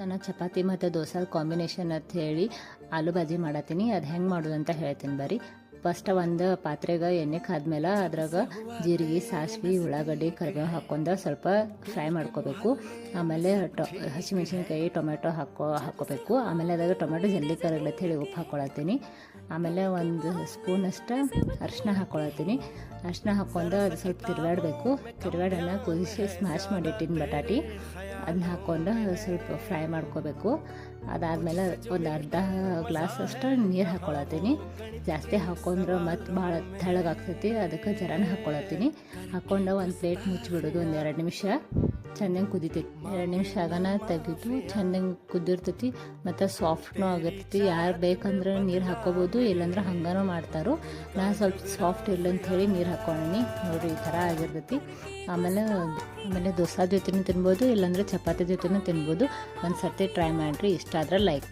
ನಾನು ಚಪಾತಿ ಮತ್ತು ದೋಸೆ ಕಾಂಬಿನೇಷನ್ ಅಂತ ಹೇಳಿ ಆಲೂ ಭಾಜಿ ಮಾಡತ್ತೀನಿ. ಅದು ಹೆಂಗೆ ಮಾಡೋದು ಅಂತ ಹೇಳ್ತೀನಿ ಬರ್ರಿ. ಫಸ್ಟ್ ಒಂದು ಪಾತ್ರೆಗೆ ಎಣ್ಣೆ ಕಾದ್ಮೇಲೆ ಅದ್ರಾಗ ಜೀರಿಗೆ, ಸಾಸಿವೆ, ಉಳ್ಳಾಗಡ್ಡಿ, ಕರಿಬೇವು ಹಾಕ್ಕೊಂಡು ಸ್ವಲ್ಪ ಫ್ರೈ ಮಾಡ್ಕೋಬೇಕು. ಆಮೇಲೆ ಹಸಿಮೆಣ್ಸಿನ್ಕಾಯಿ, ಟೊಮೆಟೊ ಹಾಕ್ಕೋಬೇಕು. ಆಮೇಲೆ ಅದಾಗ ಟೊಮೆಟೊ ಜಲ್ದಿ ಕರಗ್ಲತ್ತ ಹೇಳಿ ಉಪ್ಪು ಹಾಕ್ಕೊಳತ್ತೀನಿ. ಆಮೇಲೆ ಒಂದು ಸ್ಪೂನಷ್ಟು ಅರಿಶಿನ ಹಾಕ್ಕೊಳತ್ತೀನಿ. ಅರಿಶಿನ ಹಾಕ್ಕೊಂಡು ಅದು ಸ್ವಲ್ಪ ತಿರುವಾಡನ್ನು ಕುದಿಸಿ ಸ್ಮ್ಯಾಶ್ ಮಾಡಿಟ್ಟಿನಿ ಬಟಾಟಿ ಅದನ್ನ ಹಾಕ್ಕೊಂಡು ಸ್ವಲ್ಪ ಫ್ರೈ ಮಾಡ್ಕೋಬೇಕು. ಅದಾದಮೇಲೆ ಒಂದು ಅರ್ಧ ಗ್ಲಾಸ್ ಅಷ್ಟು ನೀರು ಹಾಕ್ಕೊಳತ್ತೀನಿ. ಜಾಸ್ತಿ ಹಾಕ್ಕೊಂಡ್ರೆ ಮತ್ತು ಭಾಳ ತೆಳ್ಳಗಾಗ್ತೈತಿ, ಅದಕ್ಕೆ ಜರಾನ ಹಾಕ್ಕೊಳತ್ತೀನಿ. ಹಾಕ್ಕೊಂಡು ಒಂದು ಪ್ಲೇಟ್ ಮುಚ್ಚಿಬಿಡೋದು. ಒಂದು 2 ನಿಮಿಷ ಚೆಂದಂಗೆ ಕುದಿತೈತಿ. 2 ನಿಮಿಷ ಆಗನ ತೆಗೆದು ಚೆಂದಂಗೆ ಕುದಿರ್ತೈತಿ ಮತ್ತು ಸಾಫ್ಟ್ನೂ ಆಗಿರ್ತೈತಿ. ಯಾರು ಬೇಕಂದ್ರೆ ನೀರು ಹಾಕ್ಕೋಬೋದು, ಇಲ್ಲಾಂದ್ರೆ ಹಂಗನೂ ಮಾಡ್ತಾರೋ. ನಾನು ಸ್ವಲ್ಪ ಸಾಫ್ಟ್ ಇಲ್ಲ ಅಂಥೇಳಿ ನೀರು ಹಾಕ್ಕೊಂಡೀನಿ. ನೋಡಿರಿ ಈ ಥರ ಆಗಿರ್ತೈತಿ. ಆಮೇಲೆ ದೋಸೆ ಜೊತೆನೂ ತಿನ್ಬೋದು, ಇಲ್ಲಾಂದ್ರೆ ಚಪಾತಿ ಜೊತೆನೂ ತಿನ್ಬೋದು. ಒಂದು ಸರ್ತಿ ಟ್ರೈ ಮಾಡಿರಿ. ಇಷ್ಟ ಆದ್ರೆ ಲೈಕ್